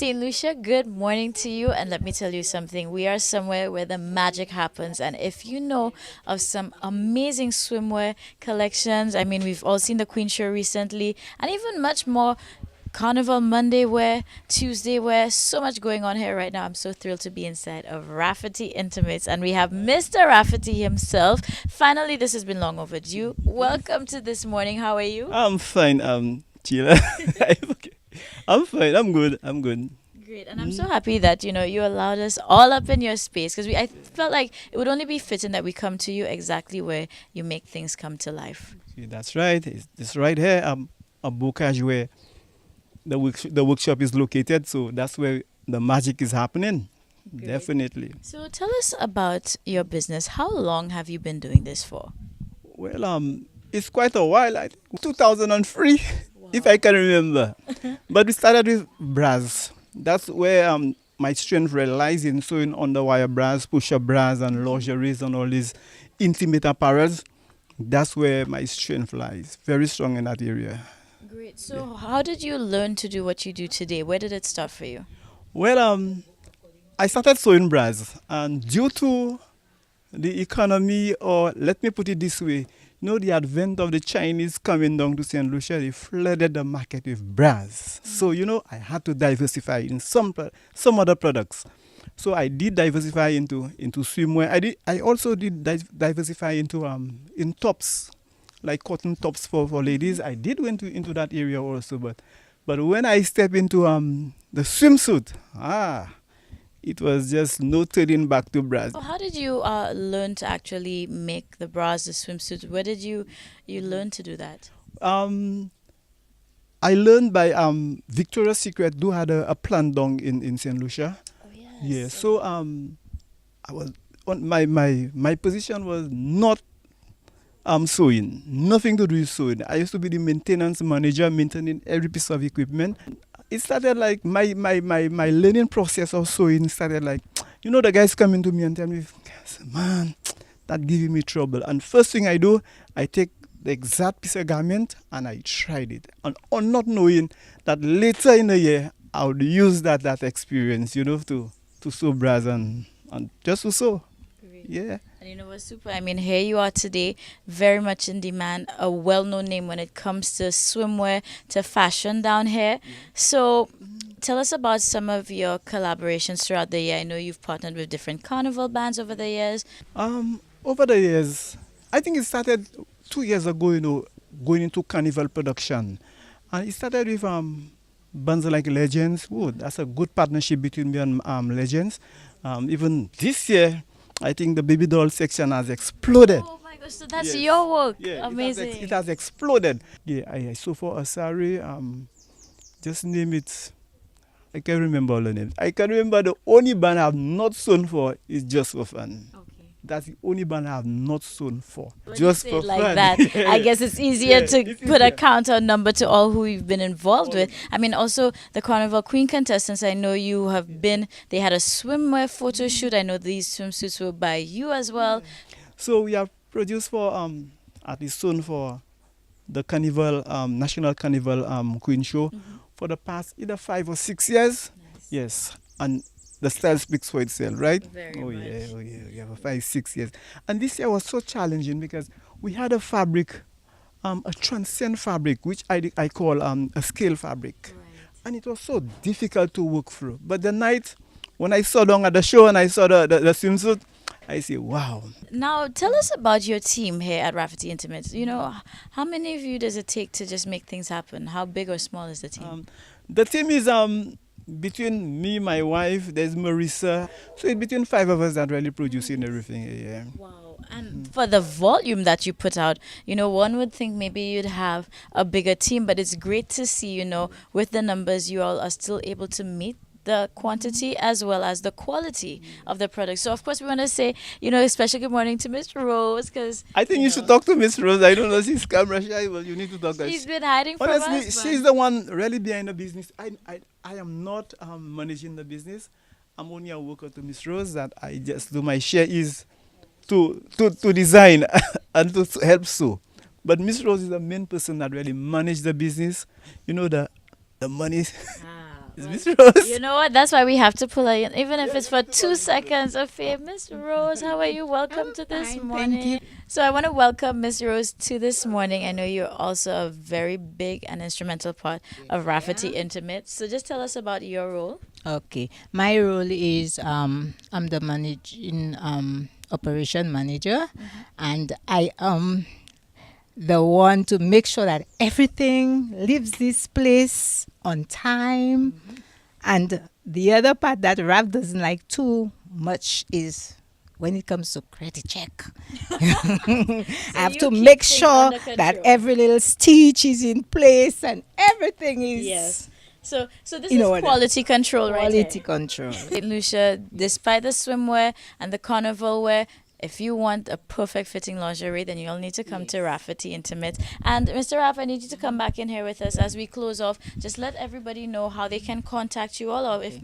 St. Lucia, good morning to you. And let me tell you something. We are somewhere where the magic happens. And if you know of some amazing swimwear collections, I mean, we've all seen the Queen Show recently, and even much more Carnival Monday wear, Tuesday wear, so much going on here right now. I'm so thrilled to be inside of Rafferty Intimates, and we have Mr. Rafferty himself. Finally, this has been long overdue. Welcome to this morning. How are you? I'm fine, Sheila. Okay. I'm fine. I'm good. I'm good. Great, and I'm so happy that you allowed us all up in your space because I felt like it would only be fitting that we come to you exactly where you make things come to life. See, that's right. It's right here. A Bocage where the workshop is located. So that's where the magic is happening. Great. Definitely. So tell us about your business. How long have you been doing this for? Well, it's quite a while. I think 2003, if I can remember. But we started with bras. That's where my strength relies in sewing underwire bras, push-up bras, and lingeries and all these intimate apparels. That's where my strength lies. Very strong in that area. Great. So how did you learn to do what you do today? Where did it start for you? Well, I started sewing bras, and due to the economy, or let me put it this way, the advent of the Chinese coming down to St. Lucia, they flooded the market with bras. So, I had to diversify in some other products. So I did diversify into swimwear. I also did diversify in tops, like cotton tops for ladies. I did went into that area also, but when I step into the swimsuit, it was just no turning back to bras. So how did you learn to actually make the bras, the swimsuits? Where did you learn to do that? Um, I learned by Victoria's Secret do had a plant down in St. Lucia. Oh Yeah, yes. so I was on my position was not sewing, nothing to do with sewing. I used to be the maintenance manager, maintaining every piece of equipment. It started like my learning process of sewing started like, the guys coming to me and tell me, man, that giving me trouble. And first thing I do, I take the exact piece of garment and I tried it. And on not knowing that later in the year, I would use that experience, to sew bras and just to sew. Great. Yeah. And you know what's super? I mean, here you are today, very much in demand, a well known name when it comes to swimwear, to fashion down here. So tell us about some of your collaborations throughout the year. I know you've partnered with different carnival bands over the years. Over the years, I think it started 2 years ago, going into carnival production. And it started with bands like Legends. Oh, that's a good partnership between me and Legends. Even this year, I think the baby doll section has exploded. Oh my gosh, so that's Yes. your work. Yeah, Amazing. it has exploded. Yeah, I sew for Asari, just name it. I can't remember all the names. I can remember the only band I have not sewn for is Just for Fun. Okay. That's the only band I have not sewn for. When Just you say for it like fun. that, I guess it's easier Yeah, to it's put a easier. counter number to all who you've been involved All with. of I mean, also the Carnival Queen contestants. I know you have been. They had a swimwear photo shoot. I know these swimsuits were by you as well. So we have produced for at least soon for the Carnival National Carnival Queen Show for the past either 5 or 6 years. Nice. Yes, and the style speaks for itself, right? Very Oh much. yeah, oh yeah, yeah, for 5 6 years. And this year was so challenging because we had a fabric, a transcend fabric, which I call a scale fabric, Right. and it was so difficult to work through. But the night when I saw down at the show and I saw the swimsuit, I say, wow. Now, tell us about your team here at Rafferty Intimates. How many of you does it take to just make things happen? How big or small is the team? The team is between me, my wife, there's Marissa. So it's between five of us that really producing everything. Yeah. Wow. And for the volume that you put out, one would think maybe you'd have a bigger team, but it's great to see, with the numbers, you all are still able to meet the quantity as well as the quality of the product. So, of course, we want to say, a special good morning to Miss Rose because I think you should talk to Miss Rose. I don't know, she's camera shy, but you need to talk to her. she's been hiding from Honestly, us. she's the one really behind the business. I am not managing the business. I'm only a worker to Miss Rose that I just do my share is to design and to help sew. But Miss Rose is the main person that really manage the business. The money. Ah, Miss Rose. You know what? That's why we have to pull her in, even if it's for 2 seconds of fame. Miss Rose, how are you? Welcome to this Fine, morning. thank you. So I want to welcome Miss Rose to this morning. I know you're also a very big and instrumental part of Rafferty Intimate. So just tell us about your role. Okay, my role is I'm the managing operation manager, and I am the one to make sure that everything leaves this place on time. And the other part that Raf doesn't like too much is when it comes to credit check. I have you to keep make things sure under that control. every little stitch is in place and everything is Yes. So this You know is what? quality control right here. quality control. St. Lucia, despite the swimwear and the carnival wear, if you want a perfect fitting lingerie, then you'll need to come to Rafferty Intimate. And Mr. Raff, I need you to come back in here with us as we close off. Just let everybody know how they can contact you all, or if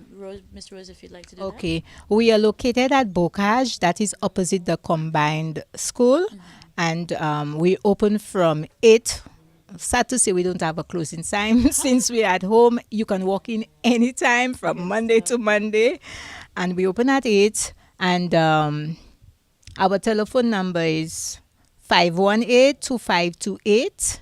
Miss Rose, if you'd like to do Okay, we are located at Bocage, that is opposite the combined school, and we open from 8. Sad to say we don't have a closing time. Since we're at home, you can walk in anytime from Monday to Monday, and we open at 8. And our telephone number is 518-2528.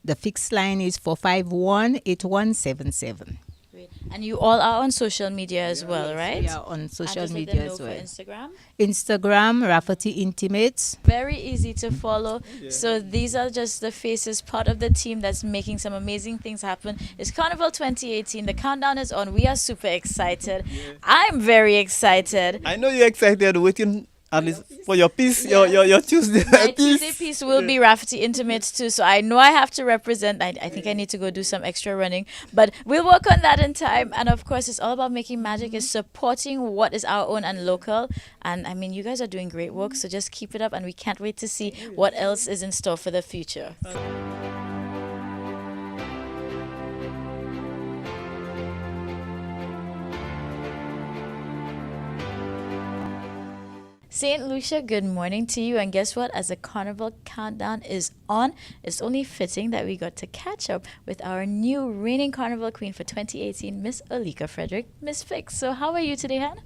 The fixed line is 451-8177. Great. And you all are on social media as well, right? We are on social And just let media them know as for well. Instagram. Instagram, Rafferty Intimates. Very easy to follow. So these are just the faces, part of the team that's making some amazing things happen. It's Carnival 2018. The countdown is on. We are super excited. I'm very excited. I know you're excited waiting at least for your piece, your Tuesday My piece. Tuesday piece will be Rafferty Intimates too, so I know I have to represent. I think I need to go do some extra running, but we'll work on that in time. And of course, it's all about making magic, is supporting what is our own and local. And I mean, you guys are doing great work, so just keep it up, and we can't wait to see what else is in store for the future. St. Lucia, good morning to you. And guess what? As the carnival countdown is on, it's only fitting that we got to catch up with our new reigning carnival queen for 2018, Miss Alika Frederick, Miss Fix. So how are you today, Han?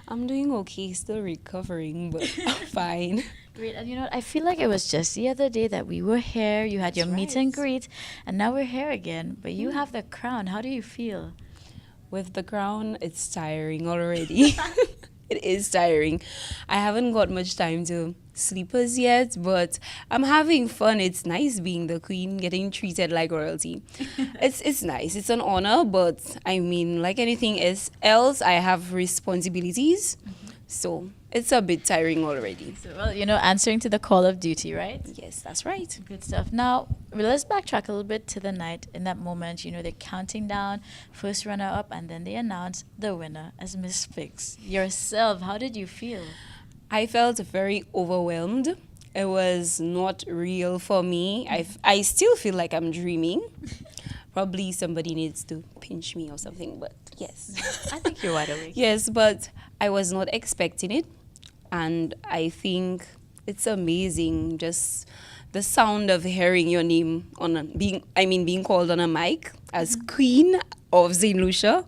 I'm doing okay, still recovering, but I'm fine. Great. And you know what? I feel like it was just the other day that we were here. You had your meet and greet, and now we're here again. But you have the crown. How do you feel? With the crown, it's tiring already. It is tiring. I haven't got much time to sleep as yet, but I'm having fun. It's nice being the queen, getting treated like royalty. It's nice. It's an honor, but I mean, like anything else, I have responsibilities. So it's a bit tiring already. So, well, you know, answering to the call of duty, right? Yes, that's right. Good stuff. Now, let's backtrack a little bit to the night. In that moment, you know, they're counting down, first runner-up, and then they announce the winner as Miss Fix. Yourself, how did you feel? I felt very overwhelmed. It was not real for me. I still feel like I'm dreaming. Probably somebody needs to pinch me or something, but yes. I think you're wide awake. Yes, but I was not expecting it. And I think it's amazing, just the sound of hearing your name being called on a mic as Queen of St. Lucia.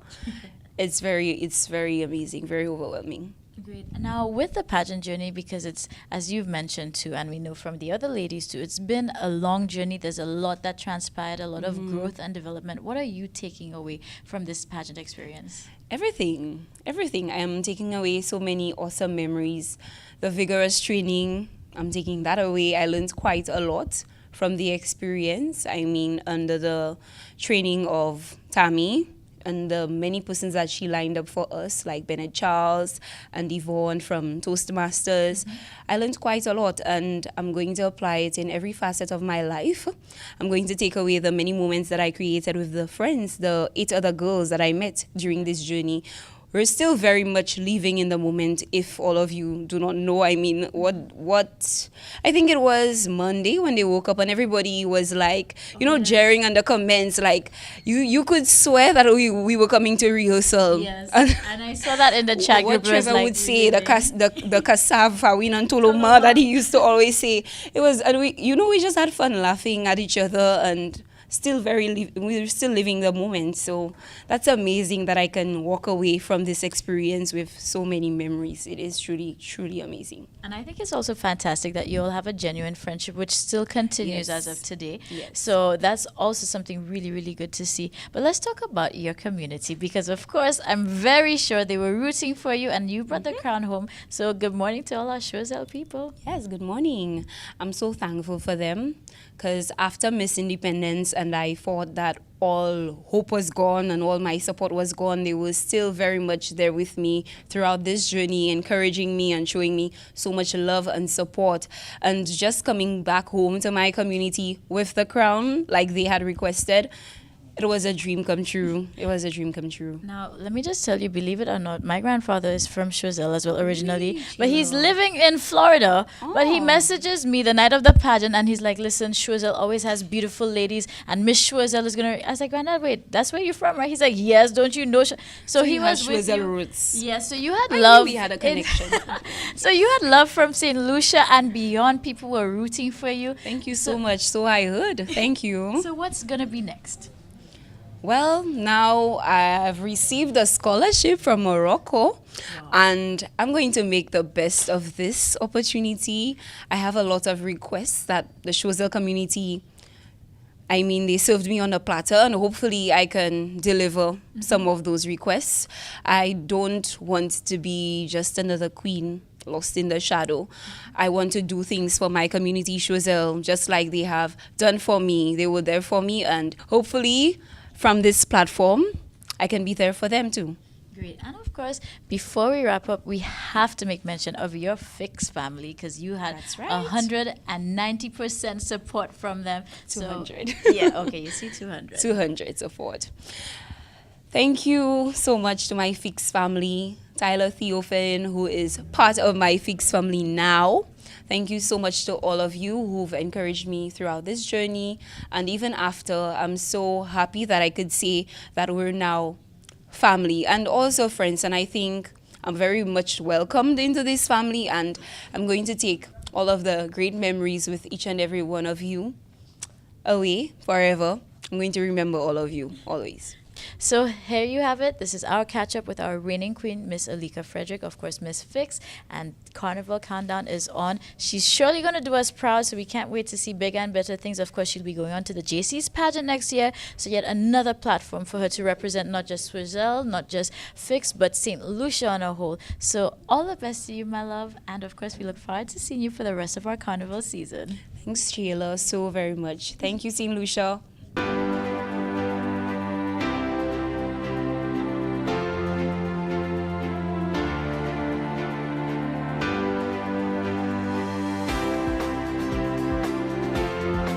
It's very amazing, very overwhelming. Great. Now, with the pageant journey, because it's, as you've mentioned too, and we know from the other ladies too, it's been a long journey. There's a lot that transpired, a lot of growth and development. What are you taking away from this pageant experience? Everything. I am taking away so many awesome memories. The vigorous training, I'm taking that away. I learned quite a lot from the experience. I mean, under the training of Tammy, and the many persons that she lined up for us, like Bennett Charles and Yvonne from Toastmasters. I learned quite a lot, and I'm going to apply it in every facet of my life. I'm going to take away the many moments that I created with the friends, the 8 other girls that I met during this journey. We're still very much living in the moment, if all of you do not know. I mean, what I think it was Monday when they woke up and everybody was like, jeering on the comments, like you could swear that we were coming to rehearsal. Yes, and I saw that in the chat What group. Trevor would say, the Kasav Fawin and Toloma that he used to always say. It was, and we just had fun laughing at each other, and we're still living the moment. So that's amazing that I can walk away from this experience with so many memories. It is truly, truly amazing. And I think it's also fantastic that you all have a genuine friendship, which still continues as of Yes. today. Yes. So that's also something really, really good to see. But let's talk about your community because, of course, I'm very sure they were rooting for you and you brought the crown home. So good morning to all our Choiseul people. Yes, good morning. I'm so thankful for them because after Miss Independence and I thought that all hope was gone and all my support was gone, they were still very much there with me throughout this journey, encouraging me and showing me so much love and support. And just coming back home to my community with the crown like they had requested, it was a dream come true. It was a dream come true. Now, let me just tell you, believe it or not, my grandfather is from Choiseul as well originally, but he's living in Florida. But he Oh. messages me the night of the pageant and he's like, listen, Choiseul always has beautiful ladies and Miss Choiseul is going to... I was like, Granddad, wait, that's where you're from, right? He's like, yes, don't you know? So he you was have with Choiseul you. roots. Yeah, so you had I knew love. we had a in- connection. So you had love from St. Lucia and beyond. People were rooting for you. Thank you so much. So I heard. Thank you. So what's going to be next? Well, now I've received a scholarship from Morocco and I'm going to make the best of this opportunity. I have a lot of requests that the Choiseul community, they served me on a platter and hopefully I can deliver some of those requests. I don't want to be just another queen lost in the shadow. I want to do things for my community, Choiseul, just like they have done for me. They were there for me and hopefully from this platform, I can be there for them too. Great. And of course, before we wrap up, we have to make mention of your Fix family because you had That's right. 190% support from them. 200. So, yeah, okay, you see 200. 200 support. Thank you so much to my Fix family, Tyler Theophan, who is part of my Fix family now. Thank you so much to all of you who've encouraged me throughout this journey. And even after, I'm so happy that I could say that we're now family and also friends. And I think I'm very much welcomed into this family. And I'm going to take all of the great memories with each and every one of you away forever. I'm going to remember all of you always. So here you have it. This is our catch up with our reigning queen, Miss Alika Frederick, of course, Miss Fix, and Carnival Countdown is on. She's surely going to do us proud, so we can't wait to see bigger and better things. Of course, she'll be going on to the JC's pageant next year, so yet another platform for her to represent not just Choiseul, not just Fix, but St. Lucia on a whole. So all the best to you, my love, and of course, we look forward to seeing you for the rest of our Carnival season. Thanks, Sheila, so very much. Thank you, St. Lucia.